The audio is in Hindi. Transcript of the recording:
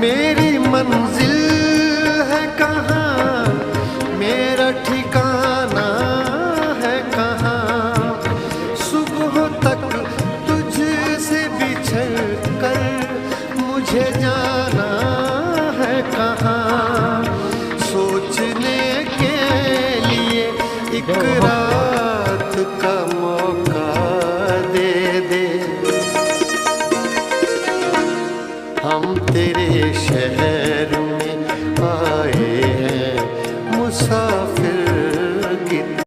मेरी मंजिल है कहाँ, मेरा ठिकाना है कहाँ। सुबह तक तुझसे बिछड़ कर मुझे जाना है कहाँ। सोचने के लिए एक रात का मौका दे दे। हम तेरे शहर